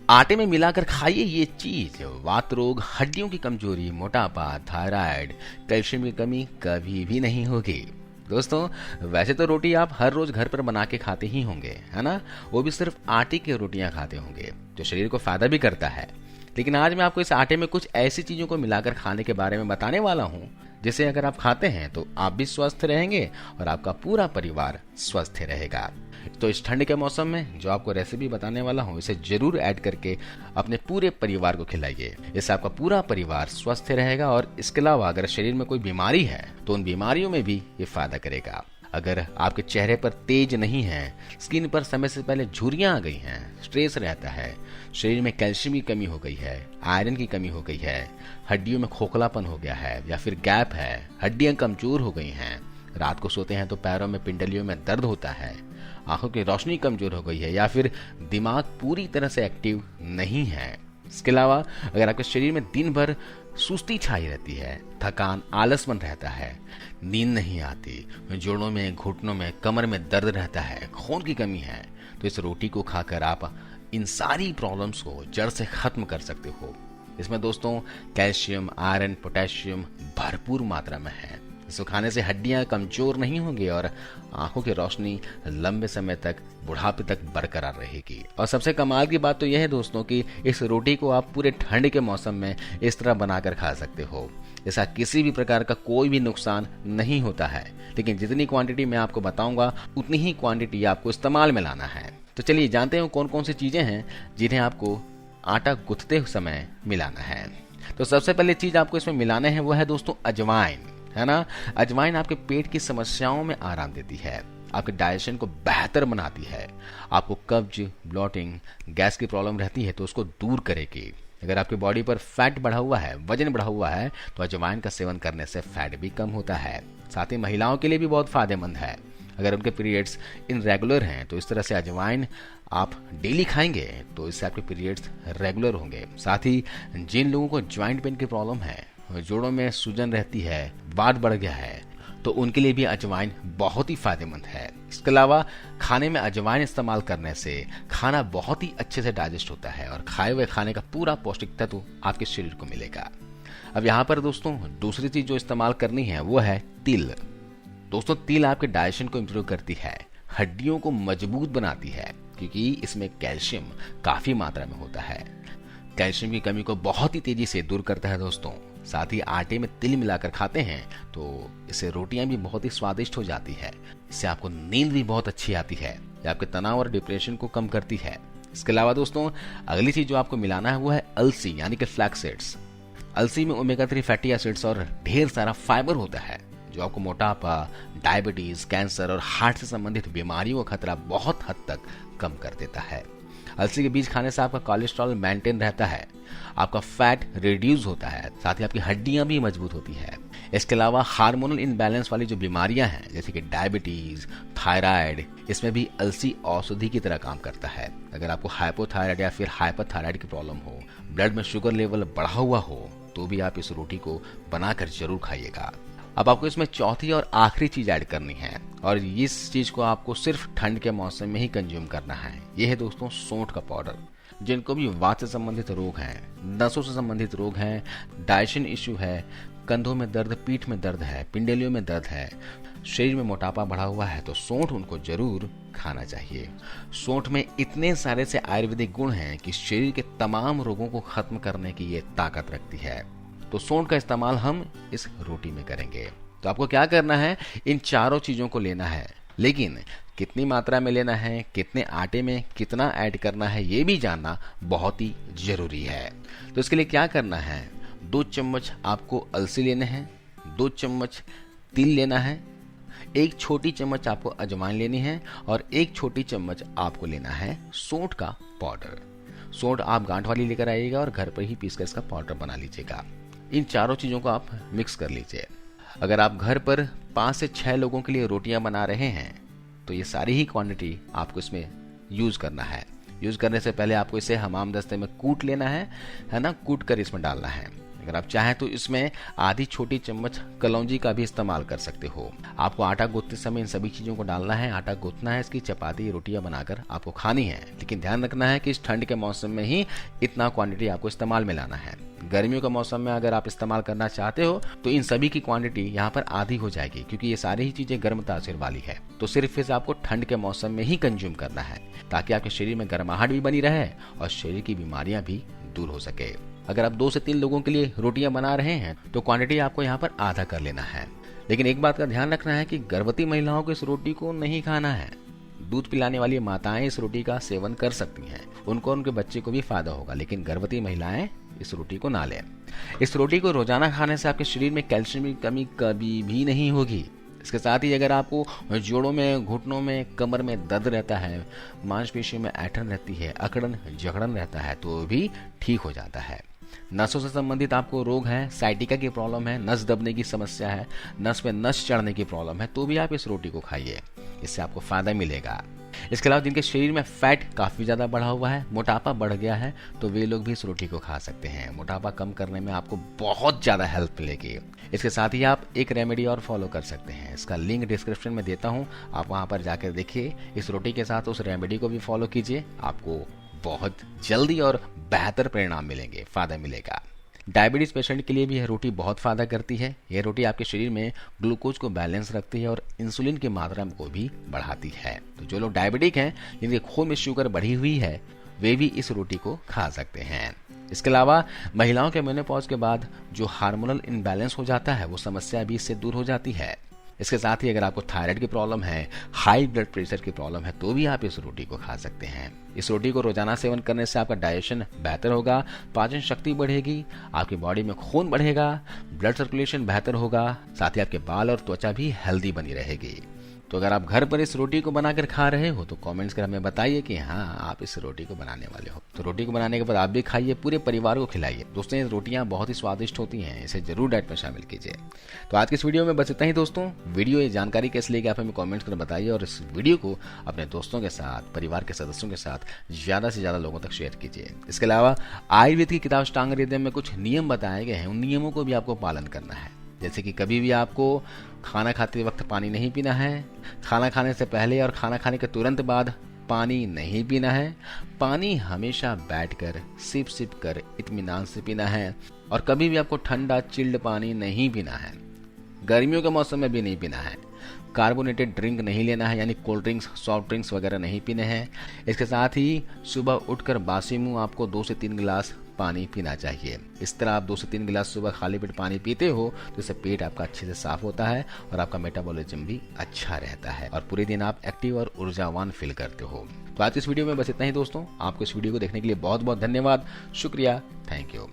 आटे में मिलाकर खाइए ये चीज, वात रोग, हड्डियों की कमजोरी, मोटापा, थायराइड, कैल्शियम की कमी कभी भी नहीं होगी। दोस्तों, वैसे तो रोटी आप हर रोज घर पर बना के खाते ही होंगे, है ना? वो भी सिर्फ आटे की रोटियां खाते होंगे, जो शरीर को फायदा भी करता है। लेकिन आज मैं आपको इस आटे में कुछ ऐसी चीजों को मिलाकर खाने के बारे में बताने वाला हूँ, जिसे अगर आप खाते हैं तो आप भी स्वस्थ रहेंगे और आपका पूरा परिवार स्वस्थ रहेगा। तो इस ठंड के मौसम में जो आपको रेसिपी बताने वाला हूँ, इसे जरूर ऐड करके अपने पूरे परिवार को खिलाइए। इससे आपका पूरा परिवार स्वस्थ रहेगा और इसके अलावा अगर शरीर में कोई बीमारी है तो उन बीमारियों में भी ये फायदा करेगा। अगर आपके चेहरे पर तेज नहीं है, स्किन पर समय से पहले झुर्रियां आ गई हैं, स्ट्रेस रहता है, शरीर में कैल्शियम की कमी हो गई है, आयरन की कमी हो गई है, हड्डियों में खोखलापन हो गया है या फिर गैप है, हड्डियां कमजोर हो गई हैं, रात को सोते हैं तो पैरों में, पिंडलियों में दर्द होता है, आंखों की रोशनी कमजोर हो गई है या फिर दिमाग पूरी तरह से एक्टिव नहीं है। इसके अलावा अगर आपके शरीर में दिन भर सुस्ती छाई रहती है, थकान, आलसपन रहता है, नींद नहीं आती, जोड़ों में, घुटनों में, कमर में दर्द रहता है, खून की कमी है, तो इस रोटी को खाकर आप इन सारी प्रॉब्लम्स को जड़ से खत्म कर सकते हो। इसमें दोस्तों कैल्शियम, आयरन, पोटेशियम भरपूर मात्रा में है। इसको खाने से हड्डियां कमजोर नहीं होंगी और आंखों की रोशनी लंबे समय तक, बुढ़ापे तक बरकरार रहेगी। और सबसे कमाल की बात तो यह है दोस्तों कि इस रोटी को आप पूरे ठंड के मौसम में इस तरह बनाकर खा सकते हो। इसका किसी भी प्रकार का कोई भी नुकसान नहीं होता है, लेकिन जितनी क्वांटिटी मैं आपको बताऊंगा उतनी ही क्वांटिटी आपको इस्तेमाल में लाना है। तो चलिए जानते हैं कौन कौन सी चीजें हैं जिन्हें आपको आटा गूंथते समय मिलाना है। तो सबसे पहले चीज आपको इसमें मिलाना है वो है दोस्तों अजवाइन, है ना? अजवाइन आपके पेट की समस्याओं में आराम देती है, आपके डाइजेशन को बेहतर बनाती है, आपको कब्ज, ब्लॉटिंग, गैस की प्रॉब्लम रहती है तो उसको दूर करेगी। अगर आपकी बॉडी पर फैट बढ़ा हुआ है, वजन बढ़ा हुआ है, तो अजवाइन का सेवन करने से फैट भी कम होता है। साथ ही महिलाओं के लिए भी बहुत फायदेमंद है। अगर उनके पीरियड्स इनरेगुलर हैं तो इस तरह से अजवाइन आप डेली खाएंगे तो इससे आपके पीरियड्स रेगुलर होंगे। साथ ही जिन लोगों को ज्वाइंट पेन की प्रॉब्लम है, जोड़ों में सूजन रहती है, वात बढ़ गया है, तो उनके लिए भी अजवाइन बहुत ही फायदेमंद है। इसके अलावा खाने में अजवाइन इस्तेमाल करने से खाना बहुत ही अच्छे से डाइजेस्ट होता है और खाए हुए खाने का पूरा पौष्टिक तत्व आपके शरीर को मिलेगा। अब यहाँ पर दोस्तों दूसरी चीज जो इस्तेमाल करनी है वो है तिल। दोस्तों तिल आपके डाइजेशन को इम्प्रूव करती है, हड्डियों को मजबूत बनाती है, क्योंकि इसमें कैल्शियम काफी मात्रा में होता है। कैल्शियम की कमी को बहुत ही तेजी से दूर करता है दोस्तों। साथ ही आटे में तिल मिलाकर खाते हैं तो इससे रोटियां भी बहुत ही स्वादिष्ट हो जाती है। इससे आपको नींद भी बहुत अच्छी आती है, ये आपके तनाव और डिप्रेशन को कम करती है। इसके अलावा दोस्तों अगली चीज जो आपको मिलाना है वो है अलसी यानी कि फ्लैक्स सीड्स। अलसी में ओमेगा 3 फैटी एसिड्स और ढेर सारा फाइबर होता है, जो आपको मोटापा, डायबिटीज, कैंसर और हार्ट से संबंधित बीमारियों का खतरा बहुत हद तक कम कर देता है। अलसी के बीज खाने से आपका कोलेस्ट्रॉल मेंटेन रहता है, आपका फैट रिड्यूस होता है, साथ ही आपकी हड्डियां भी मजबूत होती है। इसके अलावा हार्मोनल इनबैलेंस वाली जो बीमारियां हैं जैसे कि डायबिटीज, थायराइड, इसमें भी अलसी औषधि की तरह काम करता है। अगर आपको हाइपोथायराइड या फिर हाइपरथायराइड की प्रॉब्लम हो, ब्लड में शुगर लेवल बढ़ा हुआ हो, तो भी आप इस रोटी को बनाकर जरूर खाइएगा। अब आपको इसमें चौथी और आखिरी चीज ऐड करनी है और इस चीज को आपको सिर्फ ठंड के मौसम में ही कंज्यूम करना है। यह है दोस्तों सौंठ का पाउडर। जिनको भी वात से संबंधित रोग हैं, नसों से संबंधित रोग हैं, डाइजेशन इश्यू है, कंधों में दर्द, पीठ में दर्द है, पिंडलियों में दर्द है, शरीर में मोटापा बढ़ा हुआ है, तो सौंठ उनको जरूर खाना चाहिए। सौंठ में इतने सारे से आयुर्वेदिक गुण हैं कि शरीर के तमाम रोगों को खत्म करने की ये ताकत रखती है। तो सौंठ का इस्तेमाल हम इस रोटी में करेंगे। तो आपको क्या करना है, इन चारों चीजों को लेना है, लेकिन कितनी मात्रा में लेना है, कितने आटे में कितना ऐड करना है, ये भी जानना बहुत ही जरूरी है। तो इसके लिए क्या करना है, 2 चम्मच आपको अलसी लेने हैं, 2 चम्मच तिल लेना है, 1 छोटी चम्मच आपको अजवाइन लेनी है और 1 छोटी चम्मच आपको लेना है सौंठ का पाउडर। सौंठ आप गांठ वाली लेकर आइएगा और घर पर ही पीसकर इसका पाउडर बना लीजिएगा। इन चारों चीजों को आप मिक्स कर लीजिए। अगर आप घर पर 5 से 6 लोगों के लिए रोटियां बना रहे हैं तो ये सारी ही क्वांटिटी आपको इसमें यूज करना है। यूज करने से पहले आपको इसे हमाम दस्ते में कूट लेना है ना, कूट कर इसमें डालना है। अगर आप चाहें तो इसमें आधी छोटी चम्मच कलौंजी का भी इस्तेमाल कर सकते हो। आपको आटा गूंथते समय इन सभी चीज़ों को डालना है, आटा गूंथना है, इसकी चपाती रोटियां बनाकर आपको खानी है। लेकिन ध्यान रखना है कि इस ठंड के मौसम में ही इतना क्वांटिटी आपको इस्तेमाल में लाना है। गर्मियों के मौसम में अगर आप इस्तेमाल करना चाहते हो तो इन सभी की क्वांटिटी यहाँ पर आधी हो जाएगी, क्योंकि ये सारी ही चीजें गर्म तासीर वाली है। तो सिर्फ इसे आपको ठंड के मौसम में ही कंज्यूम करना है, ताकि आपके शरीर में गर्माहट भी बनी रहे और शरीर की बीमारियां भी दूर हो सके। अगर आप 2 से 3 लोगों के लिए रोटियां बना रहे हैं तो क्वांटिटी आपको यहाँ पर आधा कर लेना है। लेकिन एक बात का ध्यान रखना है कि गर्भवती महिलाओं को इस रोटी को नहीं खाना है। दूध पिलाने वाली माताएं इस रोटी का सेवन कर सकती हैं, उनको और उनके बच्चे को भी फायदा होगा, लेकिन गर्भवती महिलाएं इस रोटी को ना लें। इस रोटी को रोजाना खाने से आपके शरीर में कैल्शियम की कमी कभी भी नहीं होगी। इसके साथ ही अगर आपको जोड़ों में, घुटनों में, कमर में दर्द रहता है, मांसपेशियों में ऐंठन रहती है, अकड़न जकड़न रहता है, तो भी ठीक हो जाता है। नसों से संबंधित आपको रोग है, साइटिका की प्रॉब्लम है, नस दबने की समस्या है, नस पे नस चढ़ने की प्रॉब्लम है, तो भी आप इस रोटी को खाइए, इससे आपको फायदा मिलेगा। इसके अलावा जिनके शरीर में फैट काफी ज्यादा बढ़ा हुआ है, मोटापा बढ़ गया है, तो वे लोग भी इस रोटी को खा सकते हैं। मोटापा कम करने में आपको बहुत ज्यादा हेल्प मिलेगी। इसके साथ ही आप एक रेमेडी और फॉलो कर सकते हैं, इसका लिंक डिस्क्रिप्शन में देता हूँ, आप वहां पर जाकर देखिए। इस रोटी के साथ उस रेमेडी को भी फॉलो कीजिए, आपको बहुत जल्दी और बेहतर परिणाम मिलेंगे, फायदा मिलेगा। डायबिटीज पेशेंट के लिए भी यह रोटी बहुत फायदा करती है। यह रोटी आपके शरीर में ग्लूकोज को बैलेंस रखती है और इंसुलिन की मात्रा को भी बढ़ाती है। तो जो लोग डायबिटिक हैं, जिनके खून में शुगर बढ़ी हुई है, वे भी इस रोटी को खा सकते हैं। इसके अलावा महिलाओं के मेनोपॉज के बाद जो हार्मोनल इनबैलेंस हो जाता है, वो समस्या भी इससे दूर हो जाती है। इसके साथ ही अगर आपको थायराइड की प्रॉब्लम है, हाई ब्लड प्रेशर की प्रॉब्लम है, तो भी आप इस रोटी को खा सकते हैं। इस रोटी को रोजाना सेवन करने से आपका डाइजेशन बेहतर होगा, पाचन शक्ति बढ़ेगी, आपकी बॉडी में खून बढ़ेगा, ब्लड सर्कुलेशन बेहतर होगा, साथ ही आपके बाल और त्वचा भी हेल्दी बनी रहेगी। तो अगर आप घर पर इस रोटी को बनाकर खा रहे हो तो कमेंट्स कर हमें बताइए कि हाँ, आप इस रोटी को बनाने वाले हो। तो रोटी को बनाने के बाद आप भी खाइए, पूरे परिवार को खिलाइए। दोस्तों, ये रोटियां बहुत ही स्वादिष्ट होती हैं, इसे जरूर डाइट में शामिल कीजिए। तो आज की इस वीडियो में बस इतना ही दोस्तों। वीडियो ये जानकारी कैसे लेगी आप हमें कमेंट्स कर बताइए, और इस वीडियो को अपने दोस्तों के साथ, परिवार के सदस्यों के साथ ज्यादा से ज्यादा लोगों तक शेयर कीजिए। इसके अलावा आयुर्वेद की किताब अष्टांग हृदय में कुछ नियम बताए गए हैं, उन नियमों को भी आपको पालन करना है। जैसे कि कभी भी आपको खाना खाते वक्त पानी नहीं पीना है, खाना खाने से पहले और खाना खाने के तुरंत बाद पानी नहीं पीना है, पानी हमेशा बैठकर सिप सिप कर इत्मीनान से पीना है, और कभी भी आपको ठंडा चिल्ड पानी नहीं पीना है, गर्मियों के मौसम में भी नहीं पीना है, कार्बोनेटेड ड्रिंक नहीं लेना है, यानी कोल्ड ड्रिंक्स, सॉफ्ट ड्रिंक्स वगैरह नहीं पीने हैं। इसके साथ ही सुबह उठकर बासी मुंह आपको 2 से 3 गिलास पानी पीना चाहिए। इस तरह आप 2 से 3 गिलास सुबह खाली पेट पानी पीते हो तो इससे पेट आपका अच्छे से साफ होता है और आपका मेटाबॉलिज्म भी अच्छा रहता है, और पूरे दिन आप एक्टिव और ऊर्जावान फील करते हो। तो आज इस वीडियो में बस इतना ही दोस्तों। आपको इस वीडियो को देखने के लिए बहुत बहुत धन्यवाद, शुक्रिया, थैंक यू।